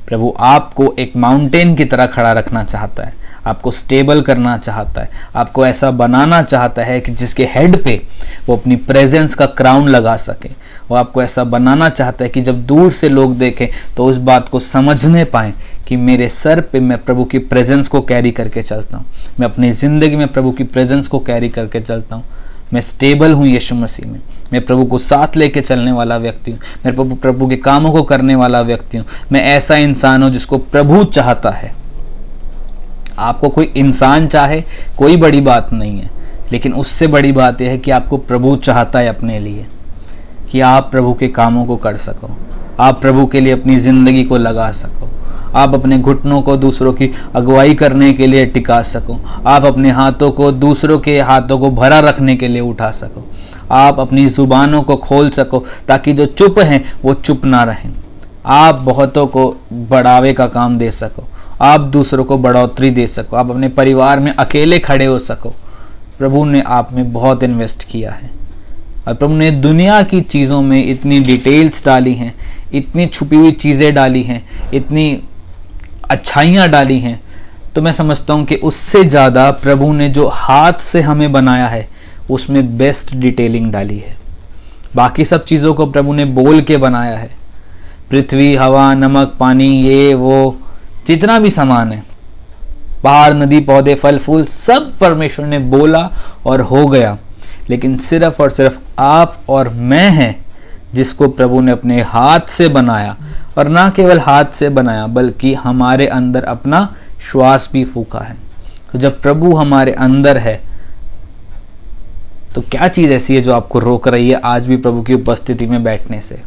प्रभु आपको एक माउंटेन की तरह खड़ा रखना चाहता है, आपको स्टेबल करना चाहता है, आपको ऐसा बनाना चाहता है कि जिसके हेड पे वो अपनी प्रेजेंस का क्राउन लगा सके। वो आपको ऐसा बनाना चाहता है कि जब दूर से लोग देखें तो उस बात को समझने पाएं कि मेरे सर पे मैं प्रभु की प्रेजेंस को कैरी करके चलता हूँ, मैं अपनी ज़िंदगी में प्रभु की प्रेजेंस को कैरी करके चलता हूँ, मैं स्टेबल हूँ यीशु मसीह में, मैं प्रभु को साथ लेके चलने वाला व्यक्ति हूँ, मैं प्रभु के कामों को करने वाला व्यक्ति हूँ, मैं ऐसा इंसान हूँ जिसको प्रभु चाहता है। आपको कोई इंसान चाहे कोई बड़ी बात नहीं है, लेकिन उससे बड़ी बात यह है कि आपको प्रभु चाहता है अपने लिए, कि आप प्रभु के कामों को कर सको, आप प्रभु के लिए अपनी ज़िंदगी को लगा सको, आप अपने घुटनों को दूसरों की अगुवाई करने के लिए टिका सको, आप अपने हाथों को दूसरों के हाथों को भरा रखने के लिए उठा सको, आप अपनी ज़ुबानों को खोल सको ताकि जो चुप हैं वो चुप ना रहें, आप बहुतों को बढ़ावे का काम दे सको, आप दूसरों को बढ़ोतरी दे सको, आप अपने परिवार में अकेले खड़े हो सको। प्रभु ने आप में बहुत इन्वेस्ट किया है और प्रभु ने दुनिया की चीज़ों में इतनी डिटेल्स डाली हैं, इतनी छुपी हुई चीज़ें डाली हैं, इतनी अच्छाइयाँ डाली हैं। तो मैं समझता हूँ कि उससे ज़्यादा प्रभु ने जो हाथ से हमें बनाया है उसमें बेस्ट डिटेलिंग डाली है। बाकी सब चीज़ों को प्रभु ने बोल के बनाया है, पृथ्वी, हवा, नमक, पानी, ये वो जितना भी सामान है, पहाड़, नदी, पौधे, फल फूल, सब परमेश्वर ने बोला और हो गया। लेकिन सिर्फ और सिर्फ आप और मैं हैं जिसको प्रभु ने अपने हाथ से बनाया, और ना केवल हाथ से बनाया बल्कि हमारे अंदर अपना श्वास भी फूका है। तो जब प्रभु हमारे अंदर है तो क्या चीज़ ऐसी है जो आपको रोक रही है आज भी प्रभु की उपस्थिति में बैठने से?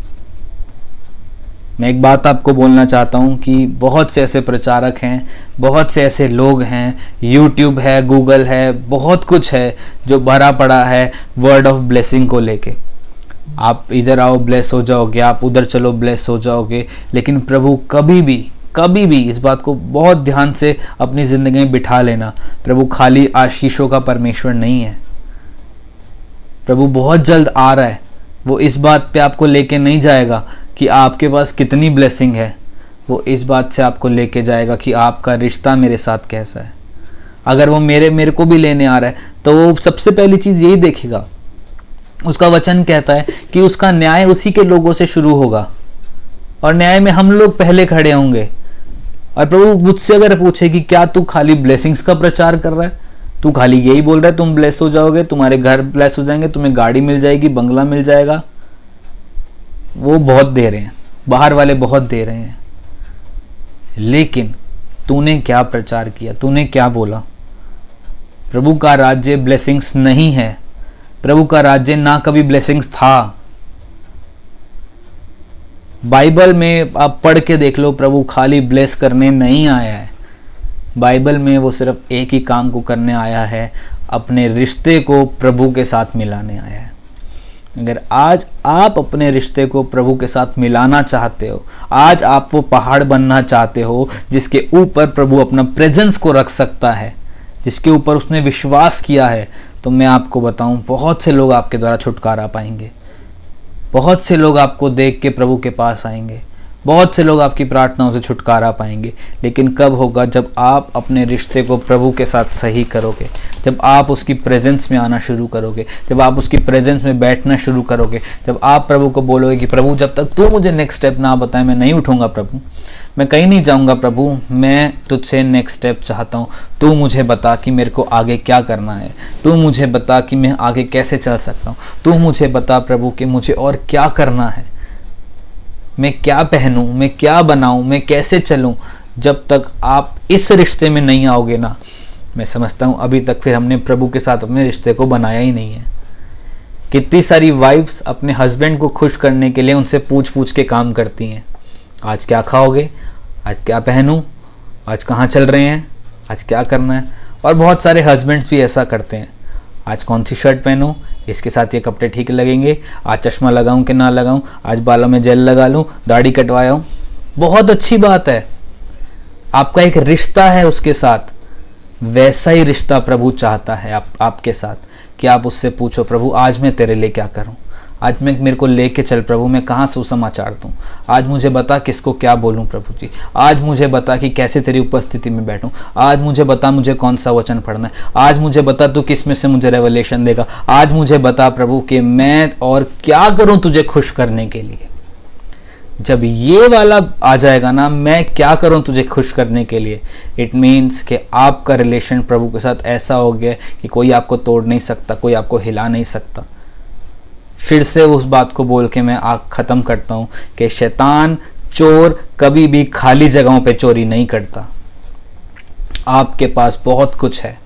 मैं एक बात आपको बोलना चाहता हूँ कि बहुत से ऐसे प्रचारक हैं, बहुत से ऐसे लोग हैं, यूट्यूब है, गूगल है, बहुत कुछ है जो भरा पड़ा है वर्ड ऑफ ब्लेसिंग को लेके। आप इधर आओ ब्लेस हो जाओगे, आप उधर चलो ब्लेस हो जाओगे। लेकिन प्रभु कभी भी इस बात को बहुत ध्यान से अपनी ज़िंदगी में बिठा लेना, प्रभु खाली आशीषों का परमेश्वर नहीं है। प्रभु बहुत जल्द आ रहा है। वो इस बात पे आपको लेके नहीं जाएगा कि आपके पास कितनी ब्लेसिंग है, वो इस बात से आपको लेके जाएगा कि आपका रिश्ता मेरे साथ कैसा है। अगर वो मेरे को भी लेने आ रहा है तो वो सबसे पहली चीज़ यही देखेगा। उसका वचन कहता है कि उसका न्याय उसी के लोगों से शुरू होगा और न्याय में हम लोग पहले खड़े होंगे। और प्रभु मुझसे अगर पूछे कि क्या तू खाली ब्लेसिंग्स का प्रचार कर रहा है, तू खाली यही बोल रहा है तुम ब्लेस हो जाओगे, तुम्हारे घर ब्लेस हो जाएंगे, तुम्हें गाड़ी मिल जाएगी, बंगला मिल जाएगा, वो बहुत दे रहे हैं, बाहर वाले बहुत दे रहे हैं। लेकिन तूने क्या प्रचार किया, तूने क्या बोला। प्रभु का राज्य ब्लेसिंग्स नहीं है, प्रभु का राज्य ना कभी ब्लेसिंग्स था। बाइबल में आप पढ़ के देख लो, प्रभु खाली ब्लेस करने नहीं आया है। बाइबल में वो सिर्फ एक ही काम को करने आया है, अपने रिश्ते को प्रभु के साथ मिलाने आया है। अगर आज आप अपने रिश्ते को प्रभु के साथ मिलाना चाहते हो, आज आप वो पहाड़ बनना चाहते हो जिसके ऊपर प्रभु अपना प्रेजेंस को रख सकता है, जिसके ऊपर उसने विश्वास किया है, तो मैं आपको बताऊं बहुत से लोग आपके द्वारा छुटकारा पाएंगे। बहुत से लोग आपको देख के प्रभु के पास आएंगे, बहुत से लोग आपकी प्रार्थनाओं से छुटकारा पाएंगे। लेकिन कब होगा? जब आप अपने रिश्ते को प्रभु के साथ सही करोगे, जब आप उसकी प्रेजेंस में आना शुरू करोगे, जब आप उसकी प्रेजेंस में बैठना शुरू करोगे, जब आप प्रभु को बोलोगे कि प्रभु जब तक तू मुझे नेक्स्ट स्टेप ना बताए मैं नहीं उठूंगा, प्रभु मैं कहीं नहीं जाऊंगा, प्रभु मैं तुझसे नेक्स्ट स्टेप चाहता हूँ, तू मुझे बता कि मेरे को आगे क्या करना है, तू मुझे बता कि मैं आगे कैसे चल सकता हूँ, तू मुझे बता प्रभु कि मुझे और क्या करना है, मैं क्या पहनूं, मैं क्या बनाऊं, मैं कैसे चलूं। जब तक आप इस रिश्ते में नहीं आओगे ना, मैं समझता हूं अभी तक फिर हमने प्रभु के साथ अपने रिश्ते को बनाया ही नहीं है। कितनी सारी वाइफ्स अपने हस्बैंड को खुश करने के लिए उनसे पूछ पूछ के काम करती हैं। आज क्या खाओगे, आज क्या पहनूं, आज कहाँ चल रहे हैं, आज क्या करना है। और बहुत सारे हस्बैंड्स भी ऐसा करते हैं, आज कौन सी शर्ट पहनूं, इसके साथ ये कपड़े ठीक लगेंगे, आज चश्मा लगाऊं कि ना लगाऊं, आज बालों में जेल लगा लूं, दाढ़ी कटवाया हूं। बहुत अच्छी बात है, आपका एक रिश्ता है उसके साथ, वैसा ही रिश्ता प्रभु चाहता है आपके साथ कि आप उससे पूछो प्रभु आज मैं तेरे लिए क्या करूं, आज मेरे को लेके चल प्रभु, मैं कहाँ सुसमाचार दूं, आज मुझे बता किसको क्या बोलूं प्रभु जी, आज मुझे बता कि कैसे तेरी उपस्थिति में बैठूं, आज मुझे बता मुझे कौन सा वचन पढ़ना है, आज मुझे बता तू किस में से मुझे रेवलेशन देगा, आज मुझे बता प्रभु कि मैं और क्या करूं तुझे खुश करने के लिए। जब ये वाला आ जाएगा ना, मैं क्या करूं तुझे खुश करने के लिए, इट मीन्स कि आपका रिलेशन प्रभु के साथ ऐसा हो गया कि कोई आपको तोड़ नहीं सकता, कोई आपको हिला नहीं सकता। फिर से उस बात को बोल के मैं ख़त्म करता हूं कि शैतान चोर कभी भी खाली जगहों पे चोरी नहीं करता। आपके पास बहुत कुछ है,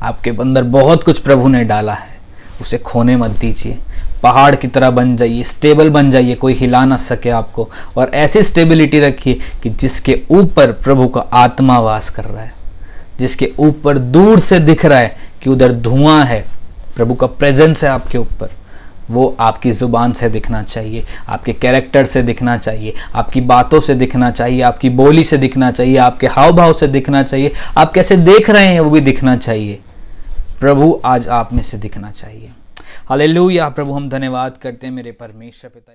आपके अंदर बहुत कुछ प्रभु ने डाला है, उसे खोने मत दीजिए। पहाड़ की तरह बन जाइए, स्टेबल बन जाइए, कोई हिला ना सके आपको। और ऐसी स्टेबिलिटी रखिए कि जिसके ऊपर प्रभु का आत्मा वास कर रहा है, जिसके ऊपर दूर से दिख रहा है कि उधर धुआं है, प्रभु का प्रेजेंस है आपके ऊपर, वो आपकी ज़ुबान से दिखना चाहिए, आपके कैरेक्टर से दिखना चाहिए, आपकी बातों से दिखना चाहिए, आपकी बोली से दिखना चाहिए, आपके हाव भाव से दिखना चाहिए, आप कैसे देख रहे हैं वो भी दिखना चाहिए। प्रभु आज आप में से दिखना चाहिए। हालेलुया। प्रभु हम धन्यवाद करते हैं मेरे परमेश्वर पिता।